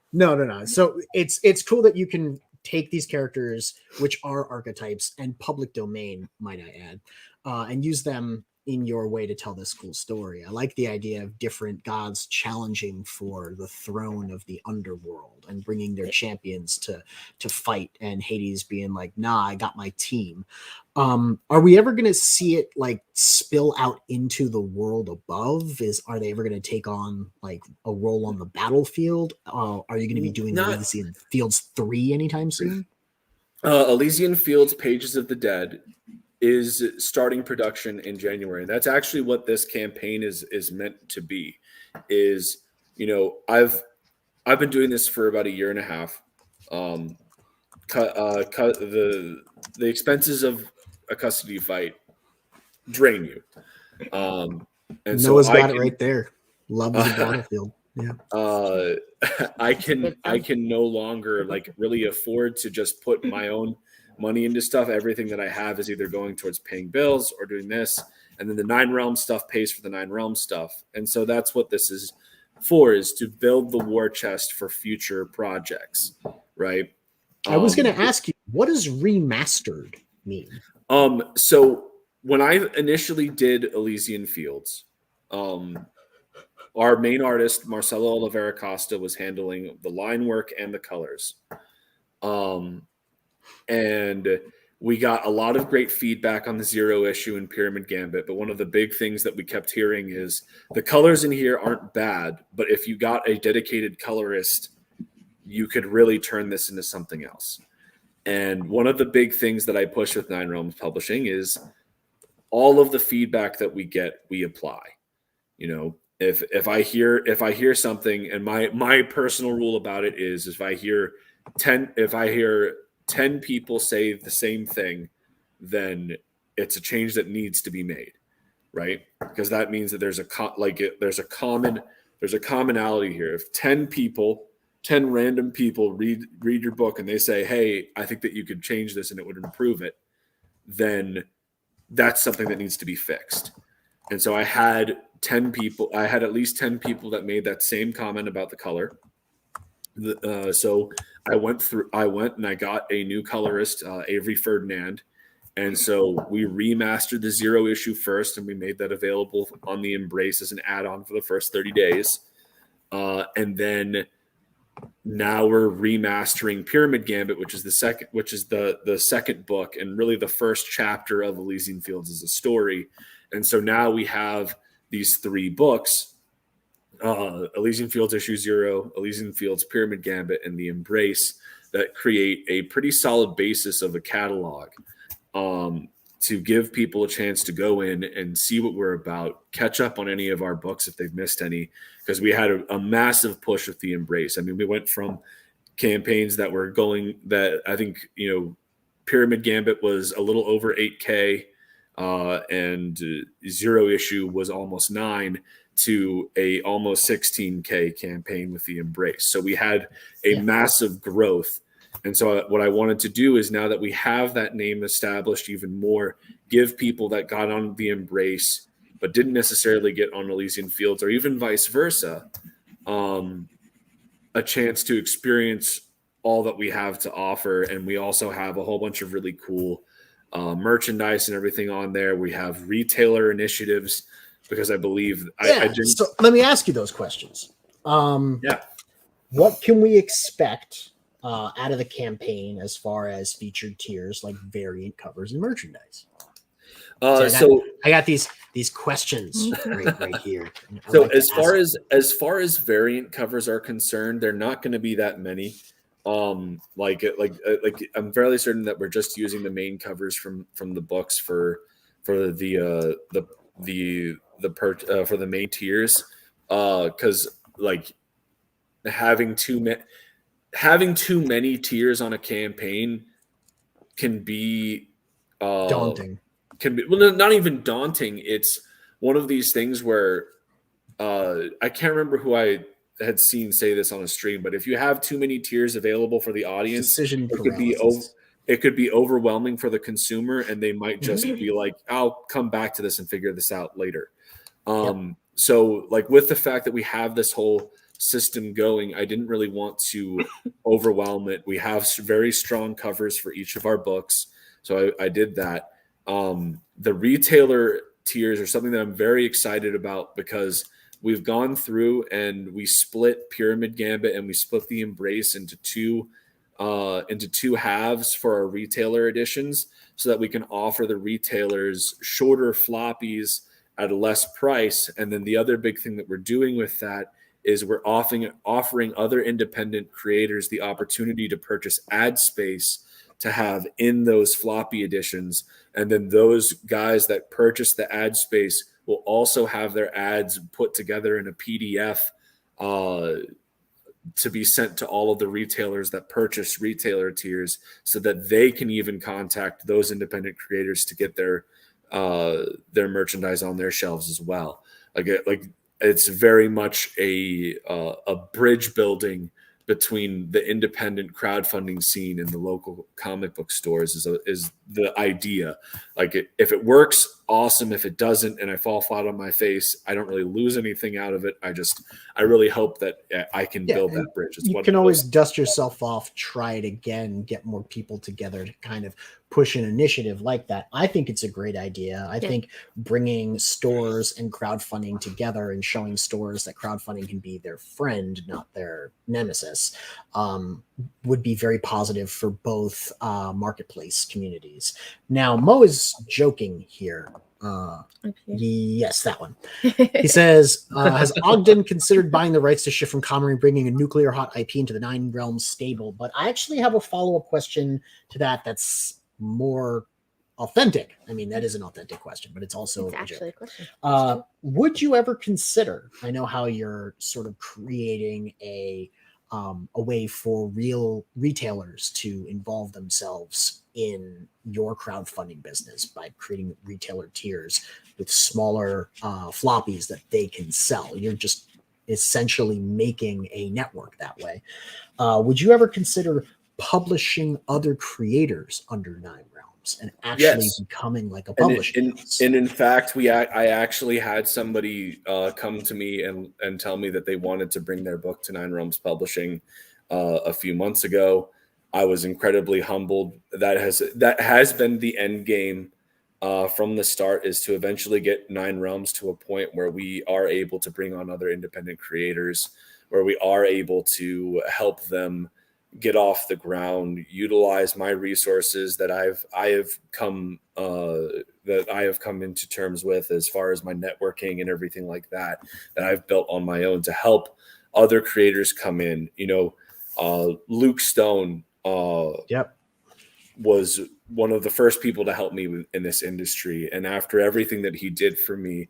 So it's cool that you can take these characters, which are archetypes and public domain, might I add, and use them in your way to tell this cool story. I like the idea of different gods challenging for the throne of the underworld and bringing their champions to fight, and Hades being like, nah, I got my team. Are we ever going to see it like spill out into the world above? Are they ever going to take on like a role on the battlefield? Are you going to be doing Elysian Fields 3 anytime soon? Elysian Fields Pages of the Dead is starting production in January. And that's actually what this campaign is meant to be. Is, I've been doing this for about a year and a half. Cut the expenses of a custody fight drain you. And Noah's got it right there. Love is a battlefield. Yeah. I can no longer like really afford to just put my own money into stuff. Everything that I have is either going towards paying bills or doing this, and then the Nine Realms stuff pays for the Nine Realms stuff. And so that's what this is for, is to build the war chest for future projects, right? I was going to ask you, what does remastered mean? So when I initially did Elysian Fields, our main artist, Marcelo Oliveira Costa, was handling the line work and the colors. And we got a lot of great feedback on the Zero issue in Pyramid Gambit, but one of the big things that we kept hearing is the colors in here aren't bad, but if you got a dedicated colorist, you could really turn this into something else. And one of the big things that I push with Nine Realms Publishing is all of the feedback that we get, we apply. If I hear something, and my personal rule about it is, if I hear 10 people say the same thing, then it's a change that needs to be made, right? Because that means that there's a commonality here. If 10 random people read your book and they say, hey, I think that you could change this and it would improve it, then that's something that needs to be fixed. And so I had at least 10 people that made that same comment about the color. So I went and I got a new colorist, Avery Ferdinand, And so we remastered the 0 issue first, and we made that available on the Embrace as an add-on for the first 30 days. And then now we're remastering Pyramid Gambit, which is the second book and really the first chapter of Elysian Fields as a story. And so now we have these 3 books, Elysian Fields issue 0, Elysian Fields Pyramid Gambit, and the Embrace, that create a pretty solid basis of a catalog to give people a chance to go in and see what we're about, catch up on any of our books if they've missed any, because we had a massive push with the Embrace. I mean, we went from campaigns that were going that I think, Pyramid Gambit was a little over 8K and 0 issue was almost 9 to a almost 16K campaign with the Embrace. So we had a massive growth. And so what I wanted to do is, now that we have that name established even more, give people that got on the Embrace but didn't necessarily get on Elysian Fields, or even vice versa, a chance to experience all that we have to offer. And we also have a whole bunch of really cool merchandise and everything on there. We have retailer initiatives, because I believe So let me ask you those questions. What can we expect out of the campaign as far as featured tiers like variant covers and merchandise? I got these questions right here. So as far as variant covers are concerned, they're not going to be that many. Like I'm fairly certain that we're just using the main covers from the books for the main tiers, because like having too many tiers on a campaign can be daunting. Not even daunting. It's one of these things where I can't remember who I had seen say this on a stream, but if you have too many tiers available for the audience, it could be overwhelming for the consumer, and they might just be like, I'll come back to this and figure this out later. So like with the fact that we have this whole system going, I didn't really want to overwhelm it. We have very strong covers for each of our books, so I did that. The retailer tiers are something that I'm very excited about, because we've gone through and we split Pyramid Gambit and we split the Embrace into two halves for our retailer editions, so that we can offer the retailers shorter floppies at a less price. And then the other big thing that we're doing with that is we're offering other independent creators the opportunity to purchase ad space to have in those floppy editions. And then those guys that purchase the ad space will also have their ads put together in a PDF to be sent to all of the retailers that purchase retailer tiers, so that they can even contact those independent creators to get their merchandise on their shelves as well. Like it's very much a bridge building between the independent crowdfunding scene and the local comic book stores is the idea. Like if it works, awesome. If it doesn't, and I fall flat on my face, I don't really lose anything out of it. I really hope that I can build that bridge. You can always dust yourself off, try it again, get more people together to kind of push an initiative like that. I think it's a great idea. I think bringing stores and crowdfunding together and showing stores that crowdfunding can be their friend, not their nemesis, would be very positive for both marketplace communities. Now, Mo is joking here. Yes, that one. He says, has Ogden considered buying the rights to Shift from Comrie and bringing a nuclear hot IP into the Nine Realms stable? But I actually have a follow-up question to that's more authentic. I mean, that is an authentic question, but it's also actually a question. Would you ever consider, I know how you're sort of creating a way for real retailers to involve themselves in your crowdfunding business by creating retailer tiers with smaller floppies that they can sell. You're just essentially making a network that way. Would you ever consider publishing other creators under Nine Realms and actually becoming like a publisher? And in fact, I actually had somebody come to me and tell me that they wanted to bring their book to Nine Realms Publishing a few months ago. I was incredibly humbled. That has been the end game from the start, is to eventually get Nine Realms to a point where we are able to bring on other independent creators, where we are able to help them get off the ground, utilize my resources that I have come into terms with, as far as my networking and everything like that I've built on my own, to help other creators come in. Luke Stone was one of the first people to help me in this industry, and after everything that he did for me,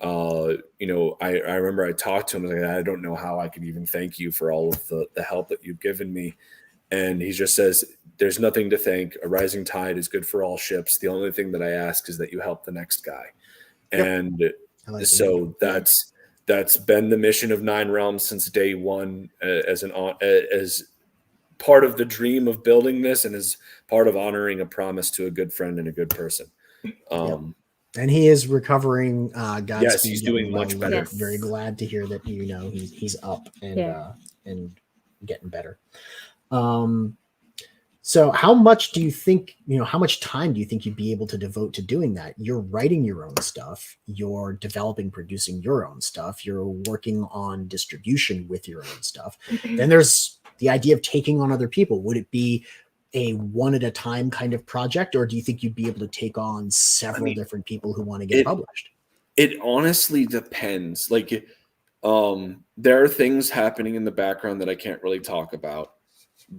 I remember I talked to him, like, I don't know how I could even thank you for all of the help that you've given me. And he just says, there's nothing to thank. A rising tide is good for all ships. The only thing that I ask is that you help the next guy. Yep. And so that's been the mission of Nine Realms since day one, as part of the dream of building this, and as part of honoring a promise to a good friend and a good person. And he is recovering. Godspeed. Yes, he's doing much better. Yes. Very glad to hear that he's up and getting better. So how much do you think, how much time do you think you'd be able to devote to doing that? You're writing your own stuff, you're developing, producing your own stuff, you're working on distribution with your own stuff. Then there's the idea of taking on other people. Would it be a one at a time kind of project, or do you think you'd be able to take on several different people who want to get published? It honestly depends. Like, there are things happening in the background that I can't really talk about,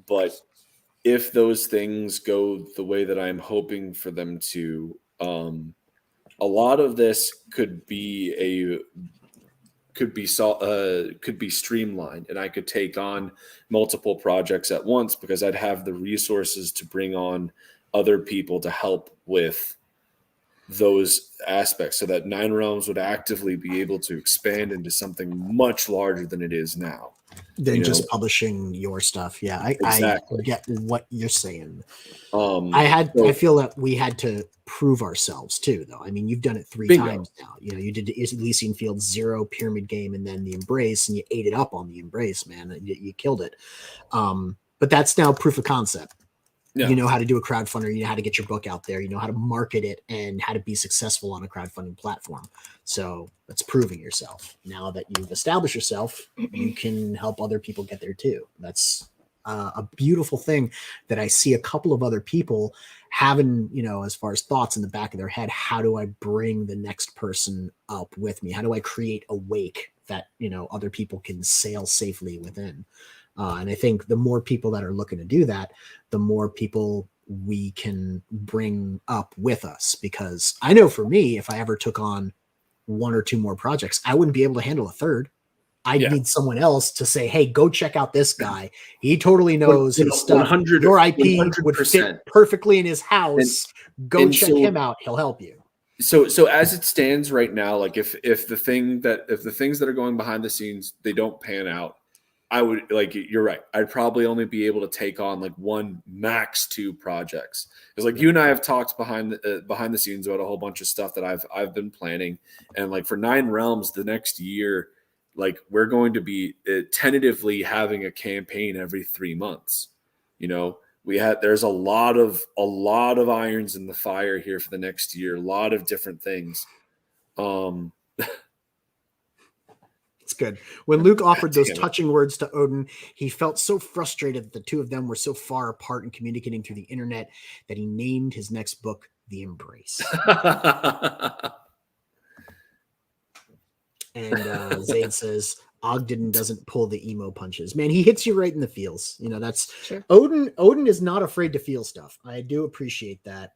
but if those things go the way that I'm hoping for them to, a lot of this could be streamlined, and I could take on multiple projects at once, because I'd have the resources to bring on other people to help with those aspects, so that Nine Realms would actively be able to expand into something much larger than it is now. Than just publishing your stuff. Yeah, exactly. I get what you're saying. I feel that we had to prove ourselves too, though. I mean, you've done it 3 times now. You did the Elysian Fields 0 Pyramid Game, and then the Embrace, and you ate it up on the Embrace, man. You killed it. But that's now proof of concept. Yeah. You know how to do a crowdfunder, you know how to get your book out there, you know how to market it, and how to be successful on a crowdfunding platform. So that's proving yourself. Now that you've established yourself, you can help other people get there too. That's a beautiful thing that I see a couple of other people having, as far as thoughts in the back of their head. How do I bring the next person up with me? How do I create a wake that, other people can sail safely within? And I think the more people that are looking to do that, the more people we can bring up with us. Because I know for me, if I ever took on 1 or 2 more projects, I wouldn't be able to handle a third. I'd need someone else to say, hey, go check out this guy. He totally knows his stuff. Your IP 100%. Would fit perfectly in his house. Go check him out. He'll help you. So as it stands right now, like if the things that are going behind the scenes, they don't pan out, I would, you're right, I'd probably only be able to take on 1, max 2 projects. Because you and I have talked behind the scenes about a whole bunch of stuff that I've been planning. And for Nine Realms, the next year, we're going to be tentatively having a campaign every 3 months. There's a lot of irons in the fire here for the next year, a lot of different things. It's good. When Luke offered those touching words to Oden, he felt so frustrated that the 2 of them were so far apart and communicating through the internet that he named his next book The Embrace. And Zaid says Ogden doesn't pull the emo punches. Man, he hits you right in the feels. That's sure. Oden is not afraid to feel stuff. I do appreciate that.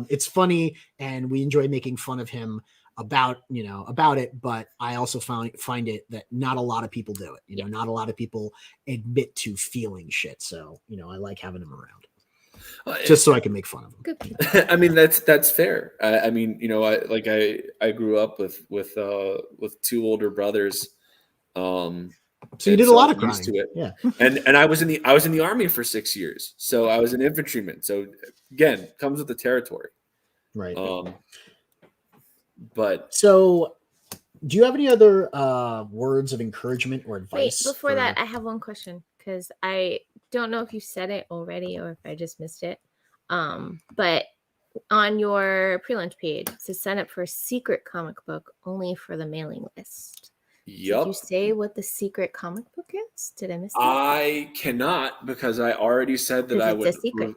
It's funny, and we enjoy making fun of him about it, but I also find it that not a lot of people do it. Not a lot of people admit to feeling shit. So, I like having him around. Just so I can make fun of him. I mean, that's fair. I mean, I grew up with 2 older brothers. So you did a lot of crying. To it. Yeah. And I was in the Army for 6 years. So I was an infantryman. So again, comes with the territory. Right. But so do you have any other words of encouragement or advice? Wait, before that, I have one question. because I don't know if you said it already or if I just missed it. But on your pre-launch page, it says sign up for a secret comic book only for the mailing list. Did Yup. you say what the secret comic book is? Did I miss that? I cannot, because I already said that Because it's a secret.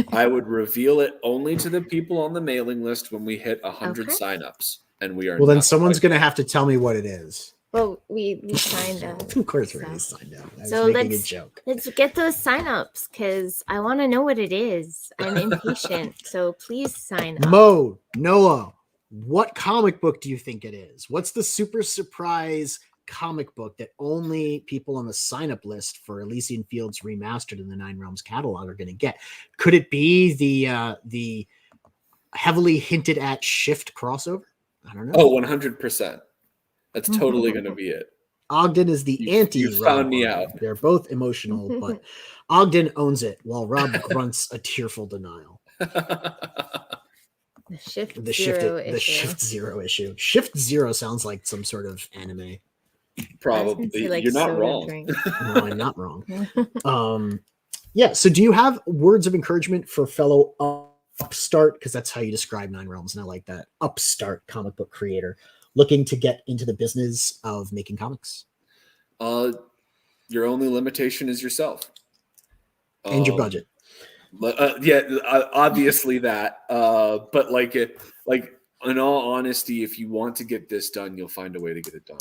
I would reveal it only to the people on the mailing list when we hit 100 Okay. signups, and we are. Well, then not someone's quite going to have to tell me what it is. Well, we signed up. Of course, we're So- already signed up. I was So making a let's- joke. Let's get those signups because I want to know what it is. I'm impatient, so please sign up. Mo, Noah, what comic book do you think it is? What's the super surprise comic book that only people on the sign-up list for Elysian Fields Remastered in the Nine Realms catalog are going to get? Could it be the heavily hinted at Shift crossover? I don't know. Oh, 100%. That's totally going to be it. Ogden is the anti. You found me out. They're both emotional, but Ogden owns it while Rob grunts a tearful denial. The Shift The Zero Shift issue. Shift Zero issue. Shift Zero sounds like some sort of anime. I was gonna Probably. say, like, You're not soda wrong. drink. No, I'm not wrong. Yeah. So, do you have words of encouragement for fellow upstart? Because that's how you describe Nine Realms, and I like that upstart comic book creator looking to get into the business of making comics Your only limitation is yourself. and your budget. Obviously that. But like in all honesty, if you want to get this done, you'll find a way to get it done.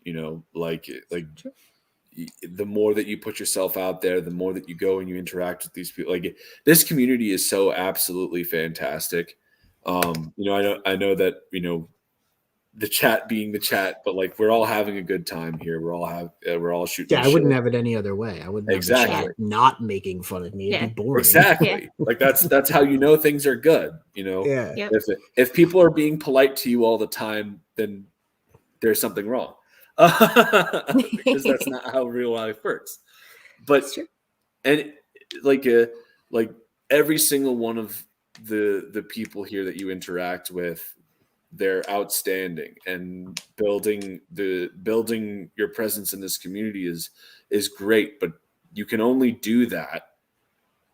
You know, True. the more that you put yourself out there, the more that you go and you interact with these people. Like, this community is so absolutely fantastic. You know, I know that, you know, the chat being the chat, but like, we're all having a good time here. We're all shooting. Yeah, I wouldn't have it any other way. I wouldn't have the Exactly. chat not making fun of me. It'd be boring. Exactly. Yeah. Like, that's how you know things are good. You know, Yeah. Yep. if people are being polite to you all the time, then there's something wrong. Because that's not how real life works. But That's true. and like every single one of the people here that you interact with, they're outstanding, and building your presence in this community is great. But you can only do that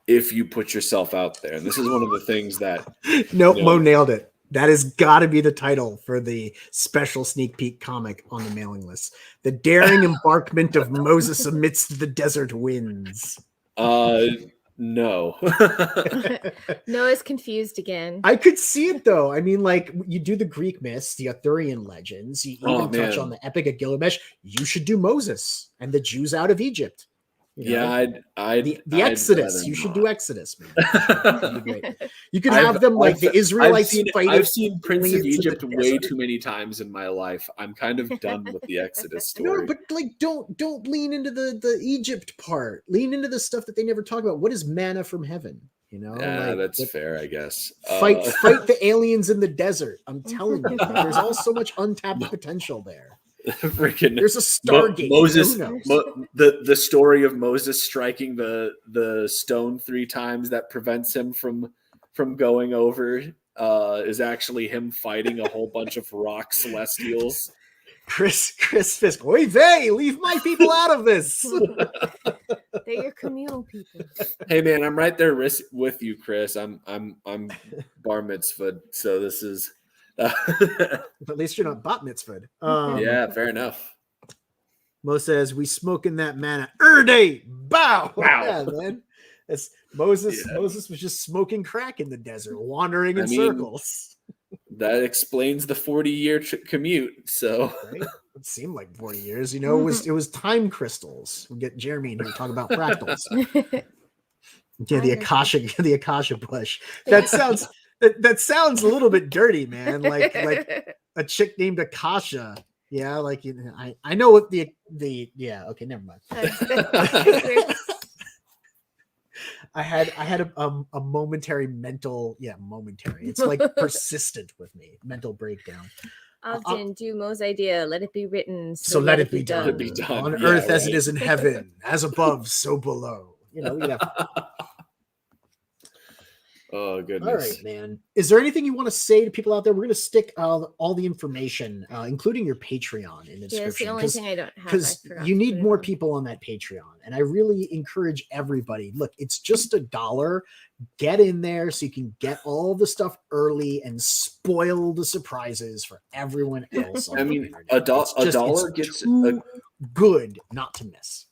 if you put yourself out there. And this is one of the things that Nope, No. Mo nailed it. That has got to be the title for the special sneak peek comic on the mailing list. The daring embarkment of Moses amidst the desert winds. no. Noah's confused again. I could see it though. I mean, like, you do the Greek myths, the Arthurian legends, you even touch man. on the Epic of Gilgamesh. You should do Moses and the Jews out of Egypt. You know? Yeah, I'd the Exodus. rather You should not. do Exodus, man. That'd be great. You could have I've- them like I've- the Israelites I've fighting. seen Prince of aliens in the Egypt way desert. too many times in my life. I'm kind of done with the Exodus story. No, but like, don't lean into the Egypt part. Lean into the stuff that they never talk about. What is manna from heaven? You know, yeah, like, that's what- fair, I guess. Fight the aliens in the desert. I'm telling you, there's all so much untapped potential there. freaking There's a Stargate. Moses. Who knows? The story of Moses striking the stone 3 times that prevents him from going over is actually him fighting a whole bunch of rock celestials. Chris Fisk. Oy vey, leave my people out of this. They're your communal people. Hey man, I'm right there with you, Chris. I'm bar mitzvahed, so this is At least you're not bat mitzvahed. yeah, fair enough. Mo says, we smoking that manna. Day. Bow. Wow. Yeah, man. That's Moses. Yeah. Moses was just smoking crack in the desert, wandering in I mean, circles. That explains the 40-year commute. So Right? It seemed like 40 years. You know, it was time crystals. We'll get Jeremy in here to talk about fractals. Yeah, the Akasha bush. That sounds that sounds a little bit dirty, man. Like a chick named Akasha. Yeah, like, you know, I know what the yeah, okay, never mind. I had a momentary mental, momentary. It's like persistent with me, mental breakdown. Often do Mo's idea, let it be written. So let it be done. Let it be done. On Yeah, earth as it right. is in heaven, as above, so below. You know, we have Oh All goodness. right, man. Is there anything you want to say to people out there? We're going to stick all the information, including your Patreon, in the Yeah, it's the description. only thing I don't have. I Because forgot you to need put it more on. people on that Patreon. And I really encourage everybody. Look, it's just $1. Get in there so you can get all the stuff early and spoil the surprises for everyone else. On I the mean, internet. a It's dollar gets too good not to miss.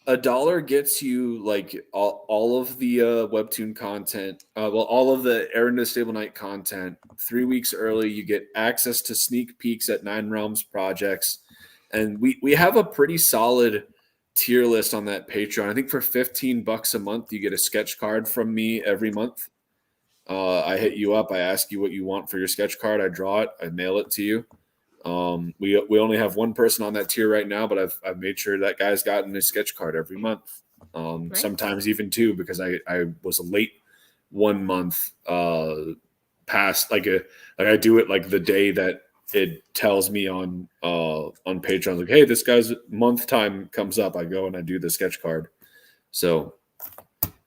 $1 gets you like all of the webtoon content, all of the Aaron the Stable Knight content 3 weeks early. You get access to sneak peeks at Nine Realms projects, and we have a pretty solid tier list on that Patreon. I think for $15 a month, you get a sketch card from me every month. I hit you up, I ask you what you want for your sketch card, I draw it, I mail it to you. We only have one person on that tier right now, but I've made sure that guy's gotten his sketch card every month. Nice. Sometimes even two, because I was late 1 month past like I do it like the day that it tells me on Patreon, like, hey, this guy's month time comes up. I go and I do the sketch card. So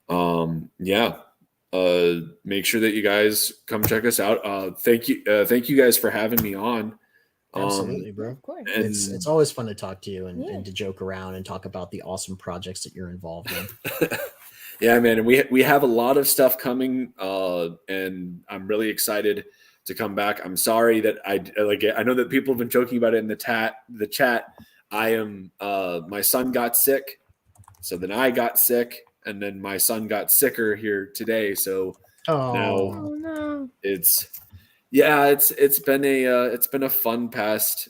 yeah. Make sure that you guys come check us out. Thank you guys for having me on. Absolutely, Yeah, bro. of course. And- It's always fun to talk to you Yeah. and to joke around and talk about the awesome projects that you're involved in. Yeah, man, and we have a lot of stuff coming, and I'm really excited to come back. I'm sorry that I know that people have been joking about it in the chat. I am my son got sick, so then I got sick, and then my son got sicker here today. So now Oh no. it's been a fun past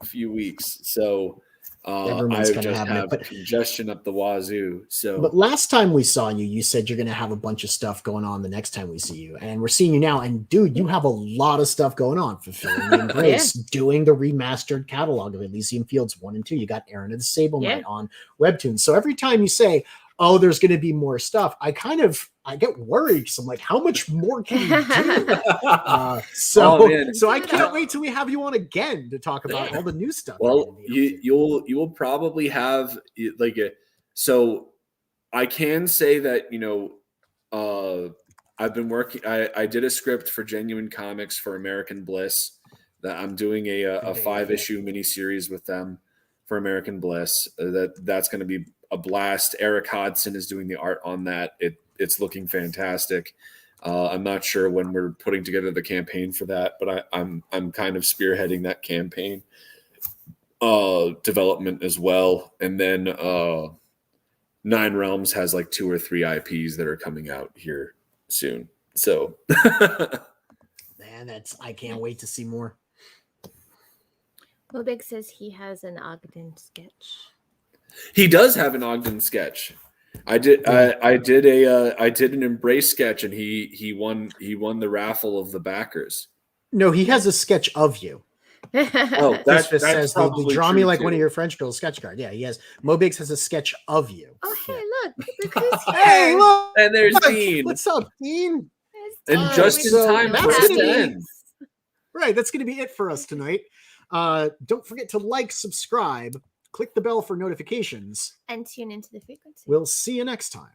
few weeks. So Everyone's I kinda just having it, have but- congestion up the wazoo. So But last time we saw you, you said you're going to have a bunch of stuff going on the next time we see you. And we're seeing you now. And dude, you have a lot of stuff going on. Fulfilling the Embrace, doing the remastered catalog of Elysian Fields 1 and 2. You got Aaron of the Sable Knight on Webtoons. So every time you say, oh, there's going to be more stuff, I get worried because I'm like, how much more can you do? Oh, man. So I can't wait till we have you on again to talk about all the new stuff. well, you will probably have like so I can say that, I've been working. I did a script for Genuine Comics for American Bliss that I'm doing a 5-issue miniseries with them for American Bliss. That's going to be a blast. Eric Hodson is doing the art on that. It's looking fantastic. I'm not sure when we're putting together the campaign for that, but I'm kind of spearheading that campaign development as well. And then Nine Realms has like 2 or 3 IPs that are coming out here soon. So man, I can't wait to see more. Mobig says he has an Ogden sketch. he does have an Ogden sketch. I did an Embrace sketch, and he won the raffle of the backers. No, he has a sketch of you. Oh, This that's says probably they draw true me like too. one of your French girls sketch card. Yeah, he has. Mobigs has a sketch of you. Oh, hey, Yeah. look who's here. Hey, look! And there's Look, Dean. what's up, Dean? There's And Dean just with in his time for little us to hat. end. Right, that's going to be it for us tonight. Don't forget to like, subscribe, click the bell for notifications. And tune into the frequency. We'll see you next time.